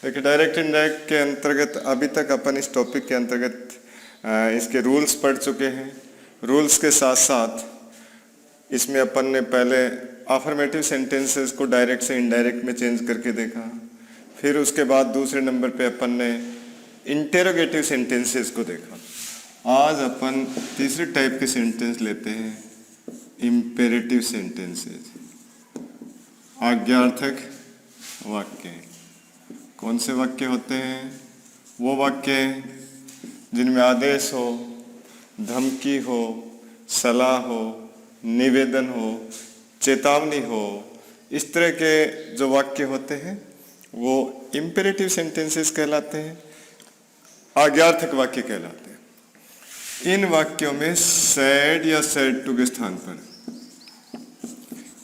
देखिए direct indirect के अंतर्गत अभी तक अपन इस टॉपिक के अंतर्गत इसके रूल्स पढ़ चुके हैं। रूल्स के साथ साथ इसमें अपन ने पहले अफर्मेटिव सेंटेंसेस को डायरेक्ट से इनडायरेक्ट में चेंज करके देखा। फिर उसके बाद दूसरे नंबर पे अपन ने इंटेरोगेटिव सेंटेंसेस को देखा। आज अपन तीसरे टाइप के सेंटेंस लेते हैं, इंपेरेटिव सेंटेंसेस, आज्ञार्थक वाक्य। कौन से वाक्य होते हैं? वो वाक्य जिनमें आदेश हो, धमकी हो, सलाह हो, निवेदन हो, चेतावनी हो, इस तरह के जो वाक्य होते हैं वो इंपेरेटिव सेंटेंसेस कहलाते हैं, आज्ञार्थक वाक्य कहलाते हैं। इन वाक्यों में सैड या सैड टू के स्थान पर,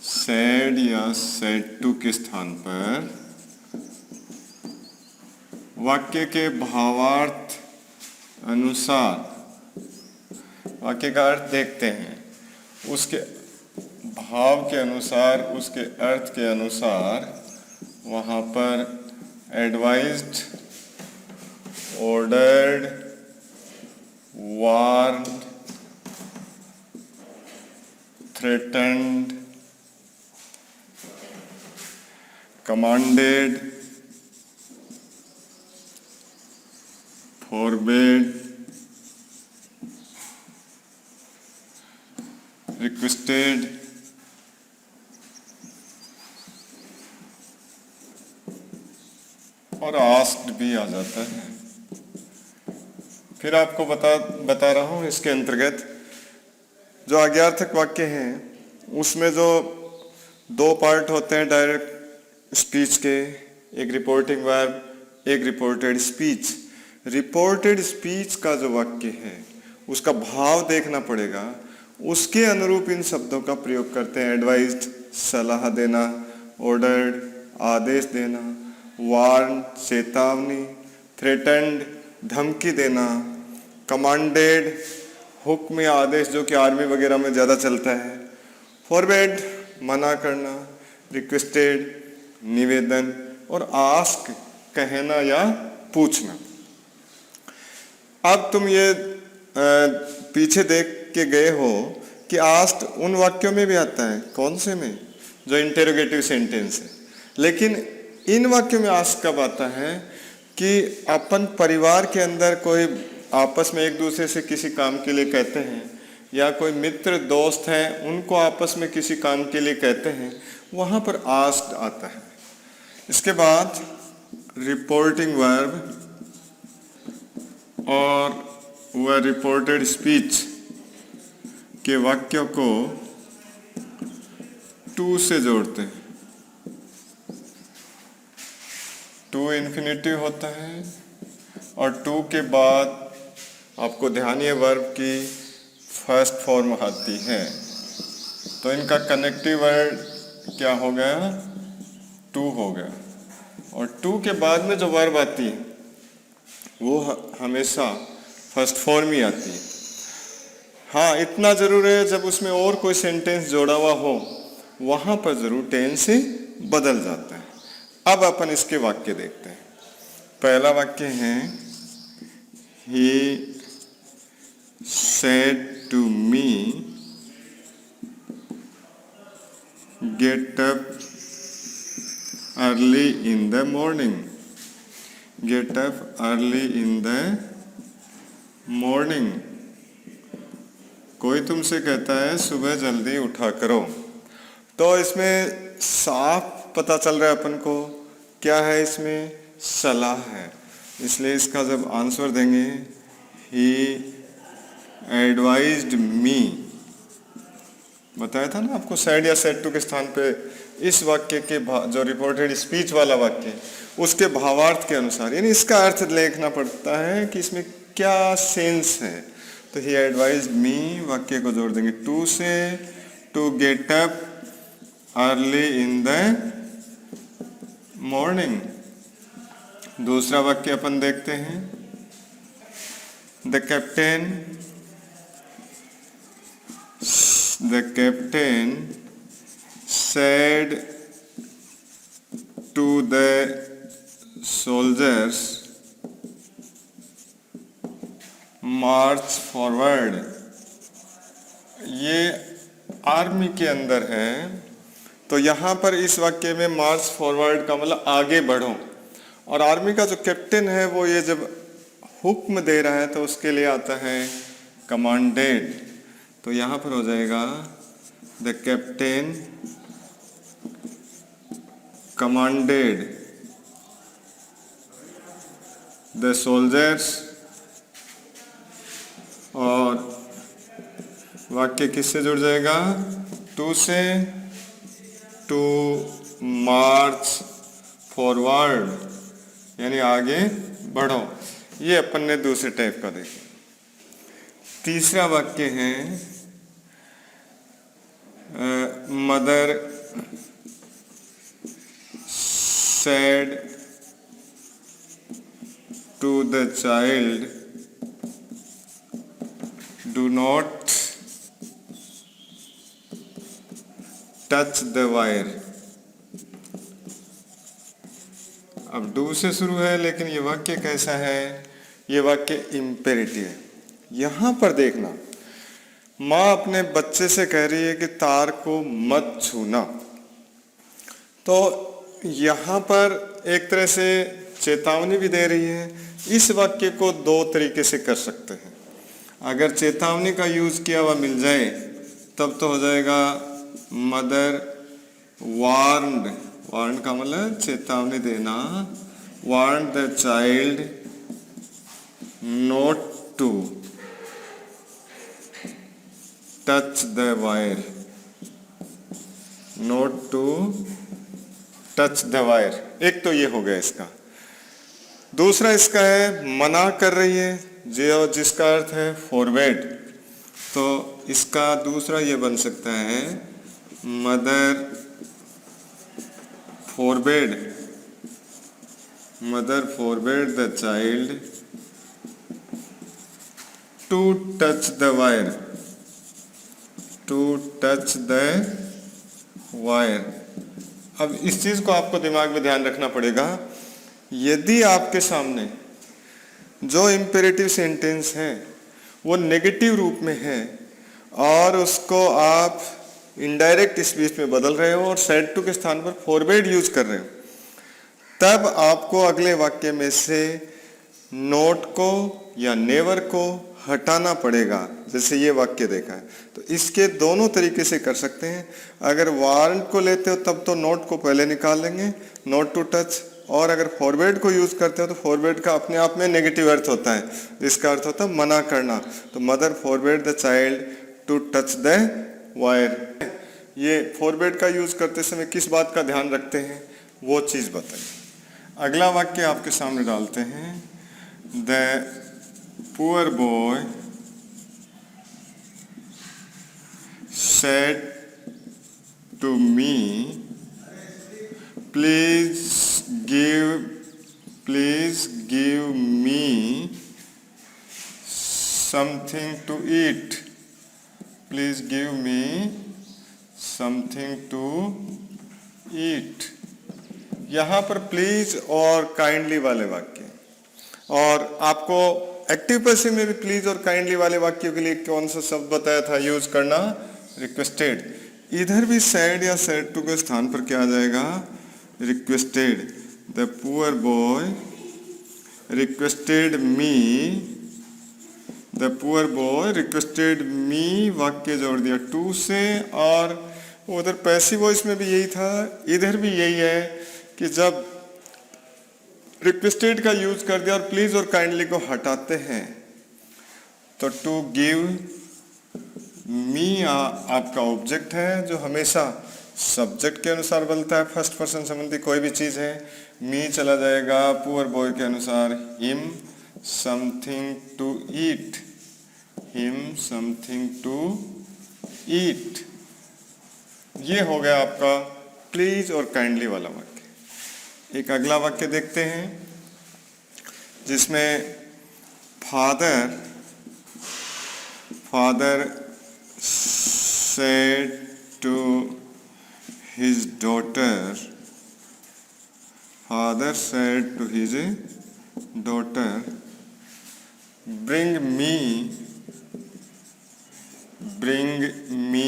सैड या सैड टू के स्थान पर वाक्य के भावार्थ अनुसार वाक्य का अर्थ देखते हैं, उसके भाव के अनुसार, उसके अर्थ के अनुसार वहाँ पर advised, ordered, warned, threatened, commanded, forbade, requested, और asked भी आ जाता है। फिर आपको बता रहा हूं इसके अंतर्गत जो आज्ञार्थक वाक्य हैं उसमें जो दो पार्ट होते हैं डायरेक्ट स्पीच के, एक रिपोर्टिंग वर्ब, एक रिपोर्टेड स्पीच। रिपोर्टेड स्पीच का जो वाक्य है उसका भाव देखना पड़ेगा, उसके अनुरूप इन शब्दों का प्रयोग करते हैं। एडवाइज्ड सलाह देना, ऑर्डर्ड आदेश देना, वार्न चेतावनी, थ्रेटन्ड धमकी देना, कमांडेड हुक्म या आदेश जो कि आर्मी वगैरह में ज़्यादा चलता है, फॉरबेड मना करना, रिक्वेस्टेड निवेदन, और आस्क कहना या पूछना। अब तुम ये पीछे देख के गए हो कि आस्क्ड उन वाक्यों में भी आता है, कौन से में? जो इंटेरोगेटिव सेंटेंस है। लेकिन इन वाक्यों में आस्क कब आता है कि अपन परिवार के अंदर कोई आपस में एक दूसरे से किसी काम के लिए कहते हैं, या कोई मित्र दोस्त हैं उनको आपस में किसी काम के लिए कहते हैं, वहाँ पर आस्क्ड आता है। इसके बाद रिपोर्टिंग वर्ब और वह रिपोर्टेड स्पीच के वाक्यों को टू से जोड़ते हैं। टू इन्फिनेटिव होता है और टू के बाद आपको ध्यानीय वर्ब की फर्स्ट फॉर्म आती है, तो इनका कनेक्टिव वर्ड क्या हो गया? टू हो गया। और टू के बाद में जो वर्ब आती है वो हमेशा फर्स्ट फॉर्म ही आती है। हाँ, इतना जरूर है जब उसमें और कोई सेंटेंस जोड़ा हुआ हो वहां पर जरूर टेंस से बदल जाता है। अब अपन इसके वाक्य देखते हैं। पहला वाक्य है, he said to me get up early in the morning. Get up early in the morning. कोई तुमसे कहता है सुबह जल्दी उठा करो, तो इसमें साफ पता चल रहा है अपन को क्या है, इसमें सलाह है। इसलिए इसका जब आंसर देंगे, ही एडवाइज्ड मी, बताया था ना आपको सेड या सेड टू के स्थान पे इस वाक्य के जो रिपोर्टेड स्पीच वाला वाक्य उसके भावार्थ के अनुसार, यानी इसका अर्थ देखना पड़ता है कि इसमें क्या सेंस है। तो ही एडवाइज्ड मी वाक्य को जोड़ देंगे टू से, to get up early in the morning. दूसरा वाक्य अपन देखते हैं, the captain said to the soldiers march forward, ये आर्मी के अंदर है। तो यहाँ पर इस वाक्य में मार्च फॉरवर्ड का मतलब आगे बढ़ो, और आर्मी का जो कैप्टन है वो ये जब हुक्म दे रहा है तो उसके लिए आता है कमांडेड। तो यहाँ पर हो जाएगा the captain commanded the soldiers, और वाक्य किससे जुड़ जाएगा? टू से, टू मार्च फॉरवर्ड यानी आगे बढ़ो। ये अपन ने दूसरे टाइप का देखा। तीसरा वाक्य है mother said to the child do not touch the wire. अब डू से शुरू है, लेकिन ये वाक्य कैसा है? ये वाक्य इंपेरेटिव है। यहां पर देखना, माँ अपने बच्चे से कह रही है कि तार को मत छूना। तो यहां पर एक तरह से चेतावनी भी दे रही है। इस वाक्य को दो तरीके से कर सकते हैं। अगर चेतावनी का यूज किया हुआ मिल जाए तब तो हो जाएगा मदर वार्न्ड। वार्न का मतलब चेतावनी देना। Warn the child not to touch the wire, not to touch the wire. एक तो ये हो गया इसका। दूसरा इसका है मना कर रही है, जो जिसका अर्थ है फॉरवर्ड। तो इसका दूसरा ये बन सकता है mother forbade, mother forbade the child to touch the wire, to touch the wire. अब इस चीज को आपको दिमाग में ध्यान रखना पड़ेगा। यदि आपके सामने जो इंपेरेटिव सेंटेंस है वो नेगेटिव रूप में है और उसको आप इनडायरेक्ट स्पीच में बदल रहे हो और सेड टू के स्थान पर फॉरवर्ड यूज कर रहे हो, तब आपको अगले वाक्य में से नोट को या नेवर को हटाना पड़ेगा। जैसे ये वाक्य देखा है, तो इसके दोनों तरीके से कर सकते हैं। अगर वारंट को लेते हो तब तो नोट को पहले निकाल लेंगे, नोट टू टच। और अगर फॉरवर्ड को यूज करते हो तो फॉरवर्ड का अपने आप में नेगेटिव अर्थ होता है, जिसका अर्थ होता है मना करना। तो mother forward the child to touch the wire. ये फॉरवर्ड का यूज करते समय किस बात का ध्यान रखते हैं वो चीज बताइए। अगला वाक्य आपके सामने डालते हैं। The poor boy said to me, please give me something to eat. Please give me something to eat. यहाँ पर प्लीज और काइंडली वाले वाक्य, और आपको एक्टिव पैसिव में भी प्लीज और काइंडली वाले वाक्यों के लिए कौन सा शब्द बताया था यूज करना? रिक्वेस्टेड। इधर भी सैड या सैड टू के स्थान पर क्या आ जाएगा? Requested. The poor boy requested me, the poor boy requested मी, वाक्य जोड़ दिया टू से। और उधर पैसिव वॉइस में भी यही था, इधर भी यही है कि जब रिक्वेस्टेड का यूज कर दिया और प्लीज और काइंडली को हटाते हैं तो टू गिव मी आपका ऑब्जेक्ट है जो हमेशा सब्जेक्ट के अनुसार बनता है। फर्स्ट पर्सन संबंधी कोई भी चीज है, मी चला जाएगा पुअर बॉय के अनुसार him something to eat, him something to eat. ये हो गया आपका प्लीज और काइंडली वाला वाक्य। एक अगला वाक्य देखते हैं जिसमें father said to his daughter, father said to his daughter bring me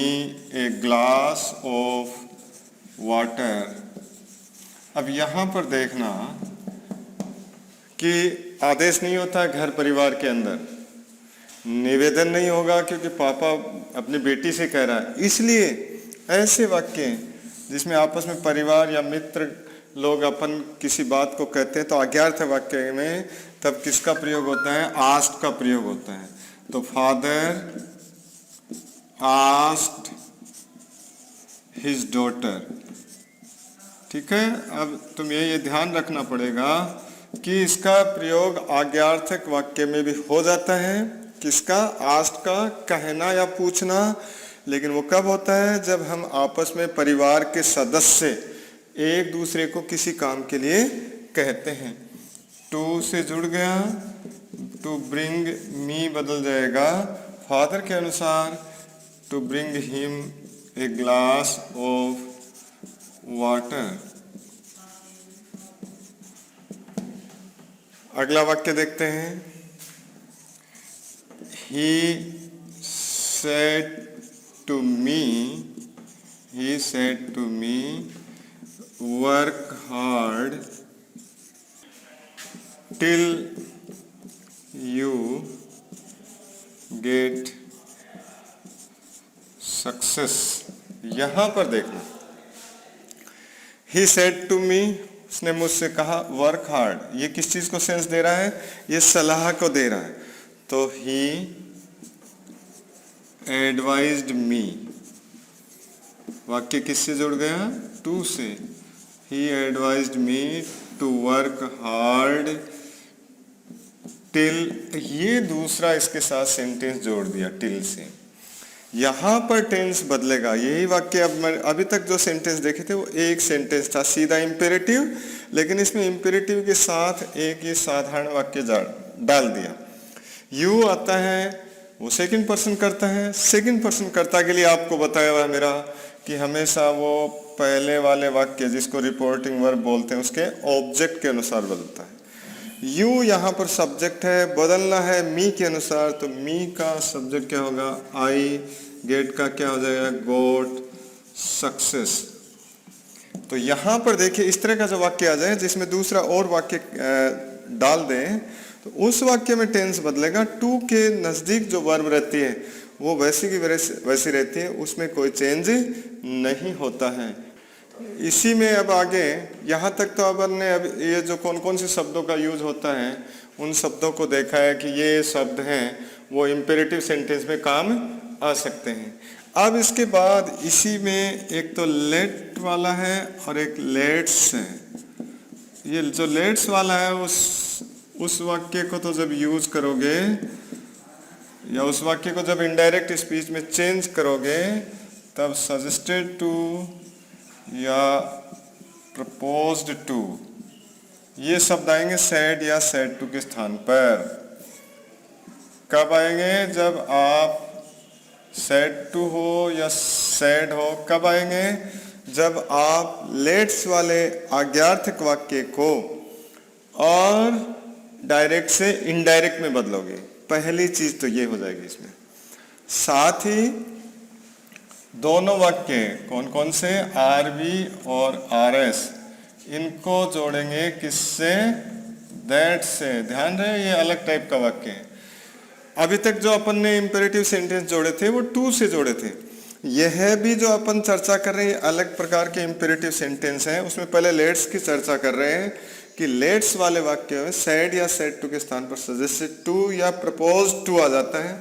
a glass of water. अब यहाँ पर देखना कि आदेश नहीं होता घर परिवार के अंदर, निवेदन नहीं होगा क्योंकि पापा अपनी बेटी से कह रहा है। इसलिए ऐसे वाक्य जिसमें आपस में परिवार या मित्र लोग अपन किसी बात को कहते हैं तो आज्ञार्थ वाक्य में तब किसका प्रयोग होता है? आस्क्ड का प्रयोग होता है। तो फादर आस्क्ड हिज डॉटर। ठीक है, अब तुम्हें ये ध्यान रखना पड़ेगा कि इसका प्रयोग आज्ञार्थक वाक्य में भी हो जाता है। किसका? आस्क्ड का, कहना या पूछना। लेकिन वो कब होता है? जब हम आपस में परिवार के सदस्य एक दूसरे को किसी काम के लिए कहते हैं। टू से जुड़ गया, टू ब्रिंग मी बदल जाएगा फादर के अनुसार, to bring him a glass of water. अगला वाक्य देखते हैं। He said to me, work hard till you get success। यहां पर देखना, He said to me, उसने मुझसे कहा वर्क हार्ड। ये किस चीज को सेंस दे रहा है? ये सलाह को दे रहा है। तो ही एडवाइज्ड मी, वाक्य किससे जुड़ गया? टू से। He advised me to work hard till, ये दूसरा इसके साथ सेंटेंस जोड़ दिया टिल से। यहां पर टेंस बदलेगा। यही वाक्य अभी तक जो सेंटेंस देखे थे वो एक सेंटेंस था, सीधा इंपेरेटिव, लेकिन इसमें इंपेरेटिव के साथ एक ये साधारण वाक्य डाल दिया। यू आता है, वो सेकंड पर्सन करता है। सेकंड पर्सन कर्ता के लिए आपको बताया हुआ मेरा कि हमेशा वो पहले वाले वाक्य जिसको रिपोर्टिंग वर्ब बोलते हैं उसके ऑब्जेक्ट के अनुसार बदलता है। यू यहाँ पर सब्जेक्ट है, बदलना है मी के अनुसार। तो मी का सब्जेक्ट क्या होगा? आई। गेट का क्या हो जाएगा? गोट सक्सेस। तो यहाँ पर देखिए इस तरह का जो वाक्य आ जाए जिसमें दूसरा और वाक्य डाल दें तो उस वाक्य में टेंस बदलेगा। टू के नजदीक जो वर्ब रहती है वो वैसी की वैसी रहती है, उसमें कोई चेंज नहीं होता है। इसी में अब आगे यहाँ तक तो अपन ने अब ये जो कौन कौन से शब्दों का यूज होता है उन शब्दों को देखा है कि ये शब्द हैं वो इंपेरेटिव सेंटेंस में काम आ सकते हैं। अब इसके बाद इसी में एक तो लेट वाला है और एक लेट्स है। ये जो लेट्स वाला है उस वाक्य को तो जब यूज करोगे या उस वाक्य को जब इनडायरेक्ट स्पीच में चेंज करोगे तब सजेस्टेड टू या प्रपोज्ड टू ये शब्द आएंगे सेड या सेड टू के स्थान पर। कब आएंगे? जब आप सेड टू हो या सेड हो। कब आएंगे? जब आप लेट्स वाले आज्ञार्थक वाक्य को और डायरेक्ट से इनडायरेक्ट में बदलोगे। पहली चीज तो ये हो जाएगी इसमें। साथ ही दोनों वाक्य कौन कौन से? आरवी और आरएस, इनको जोड़ेंगे किससे? दैट से। ध्यान रहे ये अलग टाइप का वाक्य है। अभी तक जो अपन ने इंपेरेटिव सेंटेंस जोड़े थे वो टू से जोड़े थे। यह भी जो अपन चर्चा कर रहे हैं अलग प्रकार के इंपेरेटिव सेंटेंस हैं। उसमें पहले लेट्स की चर्चा कर रहे हैं कि लेट्स वाले वाक्य में सेड या सेड टू के स्थान पर सजेस्टेड टू या प्रपोज्ड टू आ जाता है।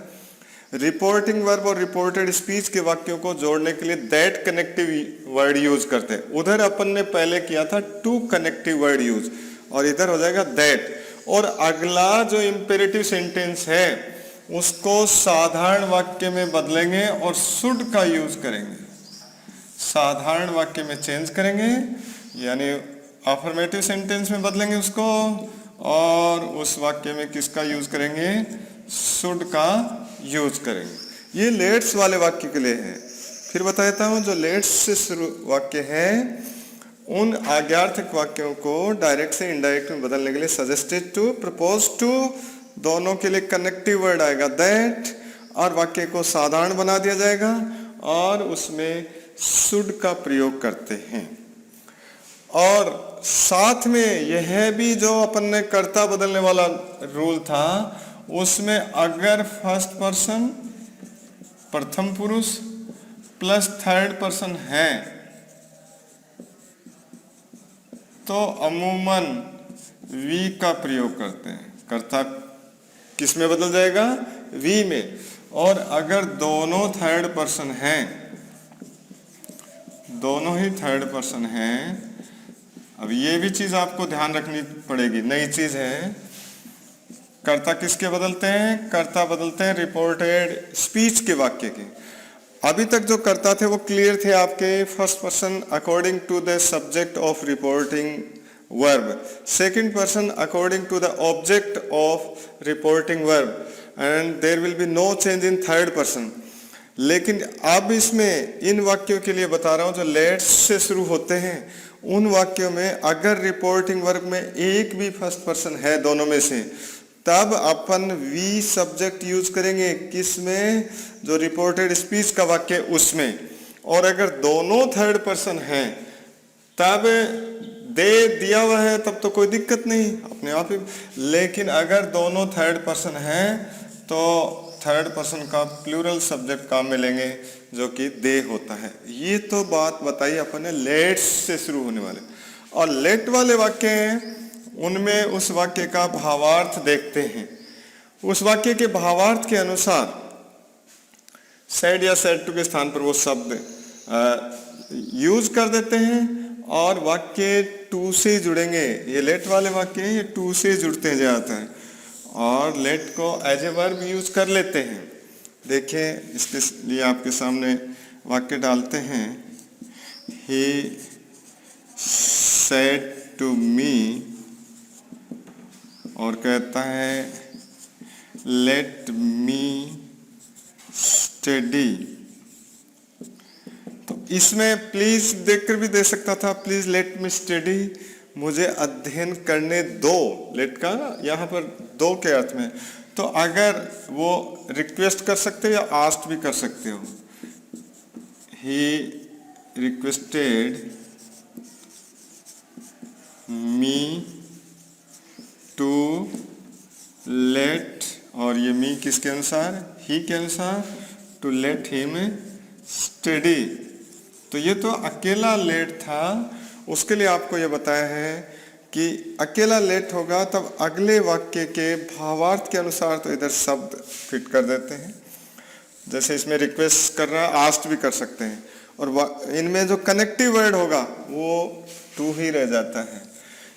रिपोर्टिंग वर्ब और रिपोर्टेड स्पीच के वाक्यों को जोड़ने के लिए दैट कनेक्टिव वर्ड यूज करते हैं। उधर अपन ने पहले किया था टू कनेक्टिव वर्ड यूज और इधर हो जाएगा दैट। और अगला जो इंपेरेटिव सेंटेंस है उसको साधारण वाक्य में बदलेंगे और शुड का यूज करेंगे। साधारण वाक्य में चेंज करेंगे यानी अफर्मेटिव सेंटेंस में बदलेंगे उसको और उस वाक्य में किसका यूज करेंगे? शुड का यूज करेंगे। ये लेट्स वाले वाक्य के लिए है। फिर बता देता हूं जो लेट्स से शुरू वाक्य है उन आज्ञार्थक वाक्यों को डायरेक्ट से इनडायरेक्ट में बदलने के लिए सजेस्टेड टू, प्रपोज टू, दोनों के लिए कनेक्टिव वर्ड आएगा दैट, और वाक्य को साधारण बना दिया जाएगा और उसमें शुड का प्रयोग करते हैं। और साथ में यह भी जो अपन ने कर्ता बदलने वाला रूल था, उसमें अगर फर्स्ट पर्सन प्रथम पुरुष प्लस थर्ड पर्सन है तो अमूमन वी का प्रयोग करते हैं। कर्ता किस में बदल जाएगा? वी में। और अगर दोनों थर्ड पर्सन हैं, दोनों ही थर्ड पर्सन हैं, अब ये भी चीज आपको ध्यान रखनी पड़ेगी, नई चीज है। कर्ता किसके बदलते हैं? कर्ता बदलते हैं रिपोर्टेड स्पीच के वाक्य के। अभी तक जो कर्ता थे वो क्लियर थे आपके, first person according to the subject of reporting verb, second person according to the object of reporting verb, and there will be no change in third person. लेकिन अब इसमें इन वाक्यों के लिए बता रहा हूं जो लेट्स से शुरू होते हैं, उन वाक्यों में अगर रिपोर्टिंग वर्ब में एक भी फर्स्ट पर्सन है दोनों में से, तब अपन वी सब्जेक्ट यूज करेंगे किसमें? जो रिपोर्टेड स्पीच का वाक्य उसमें। और अगर दोनों थर्ड पर्सन हैं तब दे दिया हुआ है तब तो कोई दिक्कत नहीं अपने आप ही। लेकिन अगर दोनों थर्ड पर्सन हैं तो थर्ड पर्सन का प्लूरल सब्जेक्ट काम में लेंगे जो कि दे होता है। ये तो बात बताई अपन ने लेट्स से शुरू होने वाले। और लेट वाले वाक्य हैं, उनमें उस वाक्य का भावार्थ देखते हैं। उस वाक्य के भावार्थ के अनुसार सेड या सेड टू के स्थान पर वो शब्द यूज कर देते हैं और वाक्य टू से जुड़ेंगे। ये लेट वाले वाक्य हैं, ये टू से जुड़ते जाते हैं और लेट को एज ए वर्ब यूज कर लेते हैं। देखिए इसके लिए आपके सामने वाक्य डालते हैं। ही सेड टू मी और कहता है लेट मी स्टडी। तो इसमें प्लीज देखकर भी दे सकता था, प्लीज लेट मी स्टडी, मुझे अध्ययन करने दो। लेट का यहाँ पर दो के अर्थ में, तो अगर वो रिक्वेस्ट कर सकते हो या आस्ट भी कर सकते हो। He requested me to let, और ये मी किसके अनुसार? ही के अनुसार, टू लेट हिम स्टडी। तो ये तो अकेला लेट था, उसके लिए आपको ये बताया है कि अकेला लेट होगा तब अगले वाक्य के भावार्थ के अनुसार तो इधर शब्द फिट कर देते हैं। जैसे इसमें रिक्वेस्ट कर रहा है, आस्ट भी कर सकते हैं। और इनमें जो कनेक्टिव वर्ड होगा वो टू ही रह जाता है।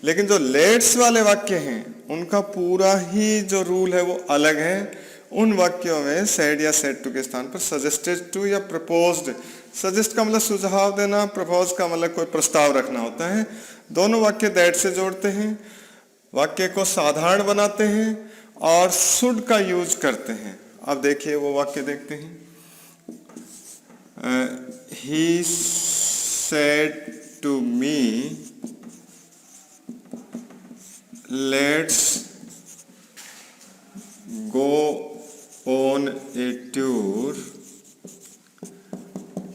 लेकिन जो लेट्स वाले वाक्य हैं उनका पूरा ही जो रूल है वो अलग है। उन वाक्यों में सेड या सेड टू के स्थान पर सजेस्टेड टू या प्रपोज्ड। सजेस्ट का मतलब सुझाव देना, प्रपोज का मतलब कोई प्रस्ताव रखना होता है। दोनों वाक्य दैट से जोड़ते हैं, वाक्य को साधारण बनाते हैं और शुड का यूज करते हैं। अब देखिए वो वाक्य देखते हैं। He said to me let's go on a tour,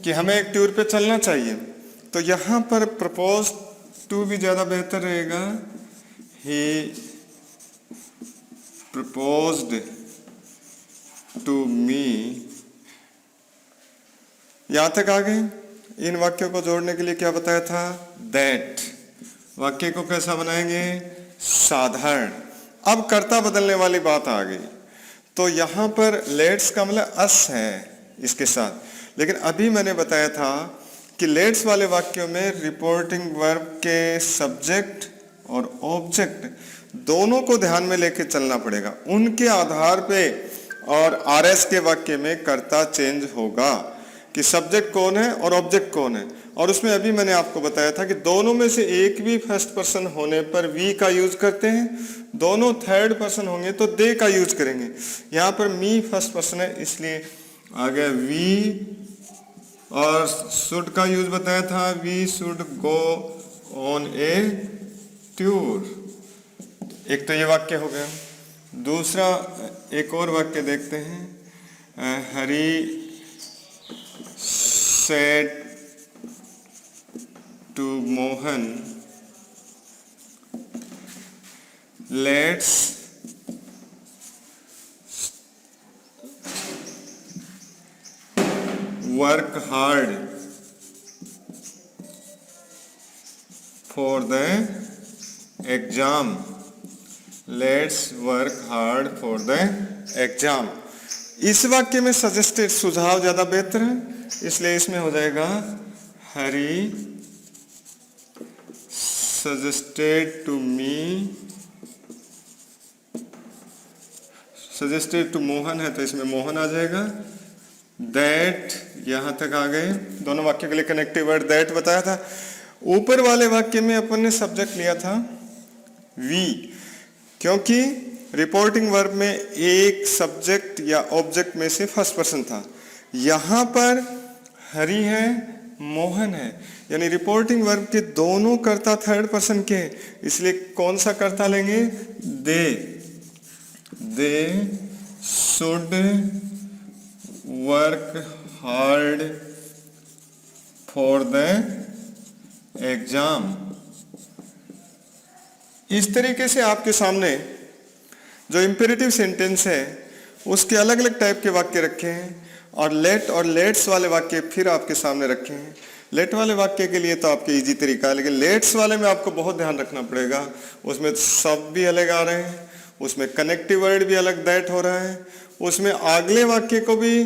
कि हमें एक टूर पे चलना चाहिए। तो यहां पर प्रपोज टू भी ज्यादा बेहतर रहेगा। ही प्रपोज्ड टू मी। यहां तक आ गए। इन वाक्यों को जोड़ने के लिए क्या बताया था? दैट। वाक्य को कैसा बनाएंगे? साधारण। अब कर्ता बदलने वाली बात आ गई। तो यहां पर लेट्स का मतलब अस है इसके साथ। लेकिन अभी मैंने बताया था कि लेट्स वाले वाक्यों में रिपोर्टिंग वर्ब के सब्जेक्ट और ऑब्जेक्ट दोनों को ध्यान में लेके चलना पड़ेगा। उनके आधार पे और आरएस के वाक्य में कर्ता चेंज होगा कि सब्जेक्ट कौन है और ऑब्जेक्ट कौन है। और उसमें अभी मैंने आपको बताया था कि दोनों में से एक भी फर्स्ट पर्सन होने पर वी का यूज करते हैं, दोनों थर्ड पर्सन होंगे तो दे का यूज करेंगे। यहाँ पर मी फर्स्ट पर्सन है इसलिए आ गया वी। और शुड का यूज बताया था, we should go on a tour. एक तो ये वाक्य हो गया। दूसरा एक और वाक्य देखते हैं। Hari said to Mohan, let's work hard for the exam. Let's work hard for the exam. इस वाक्य में सजेस्टेड सुझाव ज्यादा बेहतर है, इसलिए इसमें हो जाएगा Hari suggested to me, suggested to Mohan है तो इसमें मोहन आ जाएगा। दैट, यहां तक आ गए। दोनों वाक्य के लिए कनेक्टिव वर्ड दैट बताया था। ऊपर वाले वाक्य में अपन ने सब्जेक्ट लिया था वी, क्योंकि रिपोर्टिंग वर्ब में एक सब्जेक्ट या ऑब्जेक्ट में से फर्स्ट पर्सन था। यहां पर हरी है, मोहन है, यानी रिपोर्टिंग वर्ब के दोनों कर्ता थर्ड पर्सन के, इसलिए कौन सा कर्ता लेंगे? They should work hard for the exam. इस तरीके से आपके सामने जो इंपेरेटिव सेंटेंस है उसके अलग अलग टाइप के वाक्य रखे हैं, और लेट और लेट्स वाले वाक्य फिर आपके सामने रखे हैं। लेट वाले वाक्य के लिए तो आपके इजी तरीका है, लेकिन लेट्स वाले में आपको बहुत ध्यान रखना पड़ेगा। उसमें शब्द भी अलग आ रहे हैं, उसमें कनेक्टिव वर्ड भी अलग दैट हो रहा है, उसमें अगले वाक्य को भी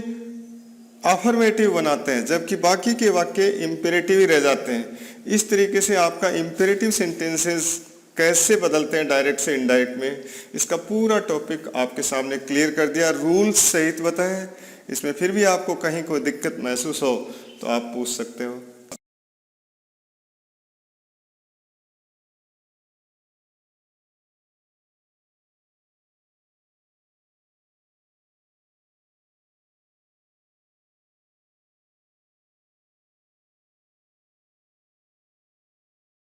अफर्मेटिव बनाते हैं, जबकि बाकी के वाक्य इंपेरेटिव ही रह जाते हैं। इस तरीके से आपका इंपेरेटिव सेंटेंसेस कैसे बदलते हैं डायरेक्ट से इनडायरेक्ट में, इसका पूरा टॉपिक आपके सामने क्लियर कर दिया, रूल्स सहित बताएं। इसमें फिर भी आपको कहीं कोई दिक्कत महसूस हो तो आप पूछ सकते हो।